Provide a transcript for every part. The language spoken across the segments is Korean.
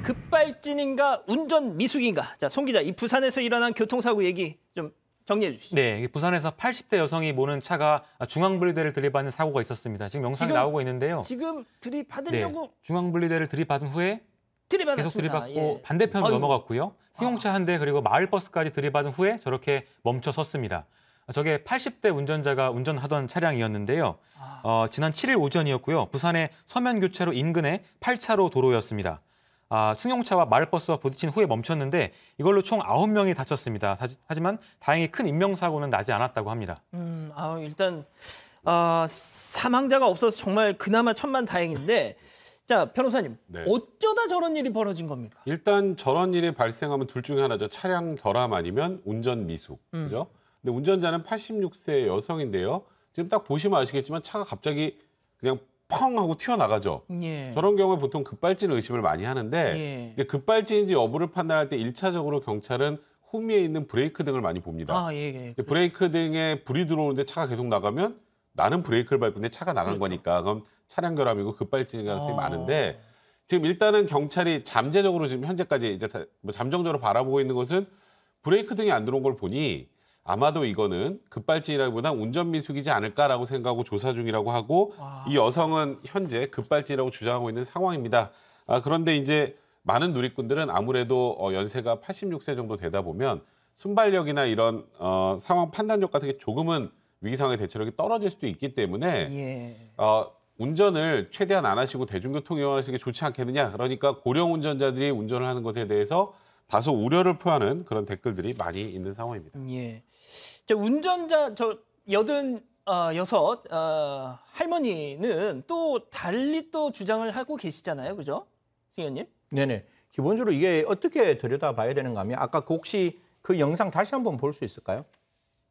급발진인가 운전 미숙인가? 자, 송 기자, 이 부산에서 일어난 교통사고 얘기 좀 정리해 주시죠. 네, 부산에서 80대 여성이 모는 차가 중앙분리대를 들이받는 사고가 있었습니다. 지금 영상이 나오고 있는데요. 지금 들이받으려고 네, 중앙분리대를 들이받은 후에 들이받았습니다. 계속 들이받고 반대편으로 넘어갔고요. 승용차 한 대 그리고 마을버스까지 들이받은 후에 저렇게 멈춰 섰습니다. 저게 80대 운전자가 운전하던 차량이었는데요. 지난 7일 오전이었고요. 부산의 서면교차로 인근의 8차로 도로였습니다. 승용차와 마을버스와 부딪힌 후에 멈췄는데 이걸로 총 9명이 다쳤습니다. 하지만 다행히 큰 인명사고는 나지 않았다고 합니다. 일단 사망자가 없어서 정말 그나마 천만다행인데 자, 변호사님, 네. 어쩌다 저런 일이 벌어진 겁니까? 일단 저런 일이 발생하면 둘 중에 하나죠. 차량 결함 아니면 운전 미숙. 그죠? 근데 운전자는 86세 여성인데요. 지금 딱 보시면 아시겠지만 차가 갑자기 그냥 펑 하고 튀어나가죠. 예. 저런 경우에 보통 급발진 의심을 많이 하는데 예. 이제 급발진인지 여부를 판단할 때 1차적으로 경찰은 후미에 있는 브레이크 등을 많이 봅니다. 예. 브레이크 등에 불이 들어오는데 차가 계속 나가면 나는 브레이크를 밟는데 차가 나간 거니까 그럼 차량 결함이고 급발진일 가능성이 많은데 지금 일단은 경찰이 잠재적으로 지금 현재까지 이제 뭐 잠정적으로 바라보고 있는 것은 브레이크 등이 안 들어온 걸 보니 아마도 이거는 급발진이라기보다 운전 미숙이지 않을까라고 생각하고 조사 중이라고 하고 이 여성은 현재 급발진이라고 주장하고 있는 상황입니다. 그런데 이제 많은 누리꾼들은 아무래도 연세가 86세 정도 되다 보면 순발력이나 이런 상황 판단력 같은 게 조금은 위기 상황의 대처력이 떨어질 수도 있기 때문에 운전을 최대한 안 하시고 대중교통 이용하시는 게 좋지 않겠느냐. 그러니까 고령 운전자들이 운전을 하는 것에 대해서 다소 우려를 표하는 그런 댓글들이 많이 있는 상황입니다. 예. 운전자 여섯 할머니는 또 달리 또 주장을 하고 계시잖아요, 그죠, 승 의원님? 네네. 기본적으로 이게 어떻게 들여다봐야 되는가 하면 아까 혹시 그 영상 다시 한번 볼 수 있을까요?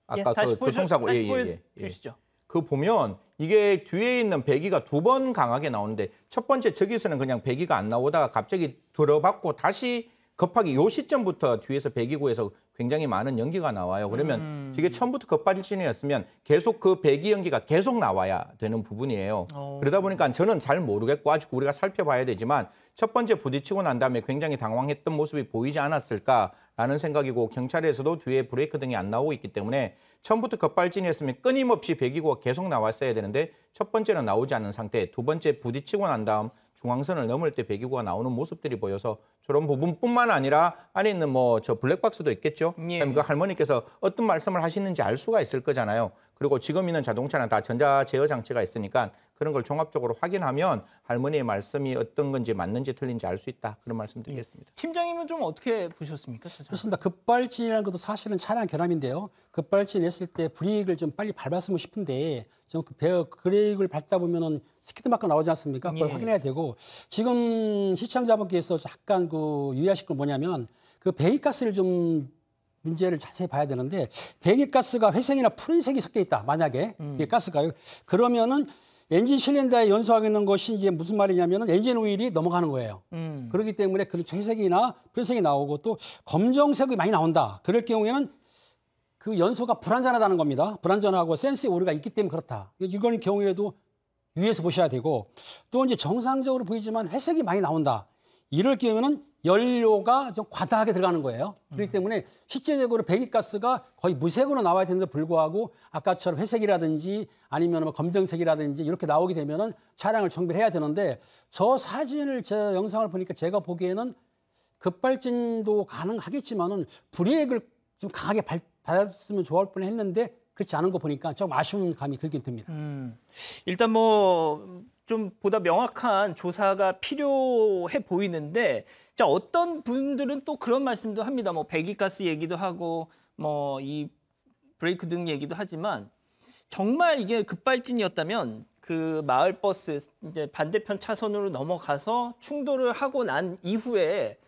아까 다시 교통사고 보여주시죠. 그 보면 이게 뒤에 있는 배기가 두 번 강하게 나오는데 첫 번째 저기서는 그냥 배기가 안 나오다가 갑자기 들어받고 다시 급하게 요 시점부터 뒤에서 배기구에서 굉장히 많은 연기가 나와요. 그러면 이게 처음부터 급발진이었으면 계속 그 배기 연기가 계속 나와야 되는 부분이에요. 그러다 보니까 저는 잘 모르겠고 아직 우리가 살펴봐야 되지만 첫 번째 부딪히고 난 다음에 굉장히 당황했던 모습이 보이지 않았을까라는 생각이고 경찰에서도 뒤에 브레이크 등이 안 나오고 있기 때문에 처음부터 급발진이었으면 끊임없이 배기구가 계속 나왔어야 되는데 첫 번째는 나오지 않은 상태, 두 번째 부딪히고 난 다음 중앙선을 넘을 때 배기구가 나오는 모습들이 보여서 저런 부분뿐만 아니라 안에 있는 뭐 저 블랙박스도 있겠죠. 그 할머니께서 어떤 말씀을 하시는지 알 수가 있을 거잖아요. 그리고 지금 있는 자동차는 다 전자 제어 장치가 있으니까 그런 걸 종합적으로 확인하면 할머니의 말씀이 어떤 건지 맞는지 틀린지 알 수 있다. 그런 말씀 드리겠습니다. 팀장님은 좀 어떻게 보셨습니까? 그렇습니다. 급발진이라는 것도 사실은 차량 결함인데요. 급발진 했을 때 브레이크를 좀 빨리 밟았으면 싶은데 좀 브레이크를 밟다 보면은 스키드 마크가 나오지 않습니까? 그걸 확인해야 되고 지금 시청자분께서 약간 유의하실 건 뭐냐면 그 배기가스를 좀 문제를 자세히 봐야 되는데 배기가스가 회색이나 푸른색이 섞여 있다. 만약에 이게 가스가요. 그러면은 엔진 실린더에 연소하고 있는 것이 이제 무슨 말이냐면은 엔진 오일이 넘어가는 거예요. 그렇기 때문에 그런 회색이나 푸른색이 나오고 또 검정색이 많이 나온다. 그럴 경우에는 그 연소가 불안전하다는 겁니다. 불안전하고 센스의 오류가 있기 때문에 그렇다. 이거는 경우에도 유의해서 보셔야 되고 또 이제 정상적으로 보이지만 회색이 많이 나온다. 이럴 경우에는 연료가 좀 과다하게 들어가는 거예요. 그렇기 때문에 실제적으로 배기가스가 거의 무색으로 나와야 되는데 불구하고 아까처럼 회색이라든지 아니면 뭐 검정색이라든지 이렇게 나오게 되면은 차량을 정비해야 되는데 저 사진을 저 영상을 보니까 제가 보기에는 급발진도 가능하겠지만은 브레이크를 좀 강하게 밟았으면 좋을 뻔했는데 그렇지 않은 거 보니까 좀 아쉬운 감이 들긴 듭니다. 일단 뭐 좀 보다 명확한 조사가 필요해 보이는데 자 어떤 분들은 또 그런 말씀도 합니다. 뭐 배기가스 얘기도 하고 뭐 이 브레이크 등 얘기도 하지만 정말 이게 급발진이었다면 그 마을버스 이제 반대편 차선으로 넘어가서 충돌을 하고 난 이후에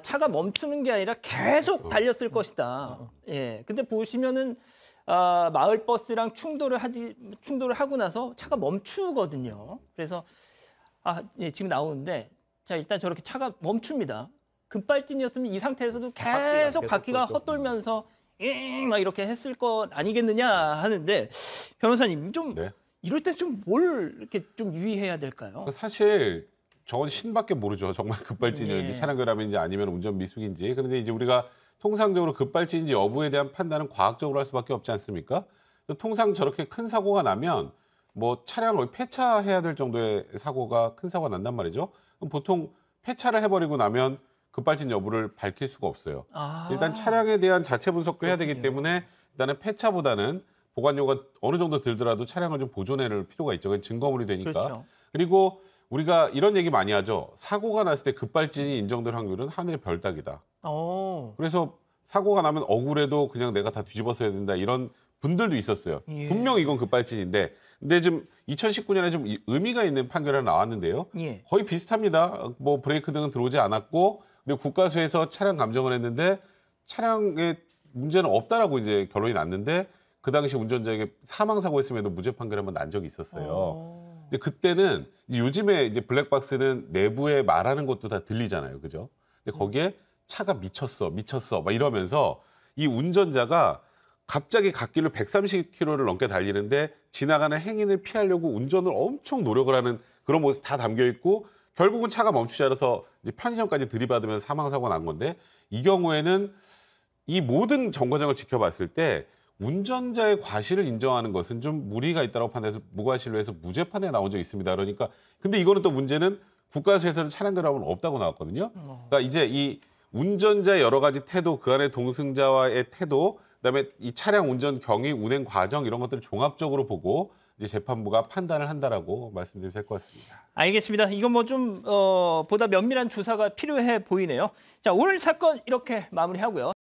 차가 멈추는 게 아니라 계속 달렸을 것이다. 예. 근데 보시면은 마을버스랑 충돌을 하고 나서 차가 멈추거든요. 그래서 예, 지금 나오는데 자 일단 저렇게 차가 멈춥니다. 급발진이었으면 이 상태에서도 계속 바퀴가 헛돌면서 막 이렇게 했을 것 아니겠느냐 하는데 변호사님 좀 이럴 때 좀 뭘 이렇게 좀 유의해야 될까요? 사실 저건 신밖에 모르죠. 정말 급발진이었는지 예. 차량 결함인지 아니면 운전 미숙인지. 그런데 이제 우리가 통상적으로 급발진인지 여부에 대한 판단은 과학적으로 할 수밖에 없지 않습니까? 통상 저렇게 큰 사고가 나면 뭐 차량을 폐차해야 될 정도의 사고가 큰 사고가 난단 말이죠. 그럼 보통 폐차를 해버리고 나면 급발진 여부를 밝힐 수가 없어요. 일단 차량에 대한 자체 분석도 해야 되기 때문에 일단은 폐차보다는 보관료가 어느 정도 들더라도 차량을 좀 보존해야 필요가 있죠. 그건 증거물이 되니까. 그렇죠. 그리고 우리가 이런 얘기 많이 하죠. 사고가 났을 때 급발진이 인정될 확률은 하늘의 별 따기다. 그래서 사고가 나면 억울해도 그냥 내가 다 뒤집어서야 된다 이런 분들도 있었어요. 예. 분명 이건 급발진인데, 근데 지금 2019년에 좀 의미가 있는 판결이 나왔는데요. 예. 거의 비슷합니다. 뭐 브레이크 등은 들어오지 않았고, 그리고 국가수에서 차량 감정을 했는데 차량에 문제는 없다라고 이제 결론이 났는데, 그 당시 운전자에게 사망 사고였음에도 무죄 판결이 한번 난 적이 있었어요. 근데 그때는 이제 요즘에 이제 블랙박스는 내부에 말하는 것도 다 들리잖아요, 그죠? 근데 거기에 차가 미쳤어 막 이러면서 이 운전자가 갑자기 갓길로 130km를 넘게 달리는데 지나가는 행인을 피하려고 운전을 엄청 노력을 하는 그런 모습 다 담겨 있고, 결국은 차가 멈추지 않아서 이제 편의점까지 들이받으면서 사망 사고가 난 건데, 이 경우에는 이 모든 정거장을 지켜봤을 때 운전자의 과실을 인정하는 것은 좀 무리가 있다고 판단해서 무과실로 해서 무죄판에 나온 적이 있습니다. 그러니까 근데 이거는 또 문제는 국가수에서는 차량 결함은 없다고 나왔거든요. 그러니까 이제 이 운전자의 여러 가지 태도, 그 안에 동승자와의 태도, 그다음에 이 차량 운전 경위, 운행 과정 이런 것들을 종합적으로 보고 이제 재판부가 판단을 한다라고 말씀드리면 될 것 같습니다. 알겠습니다. 이건 뭐 좀 보다 면밀한 조사가 필요해 보이네요. 자, 오늘 사건 이렇게 마무리하고요.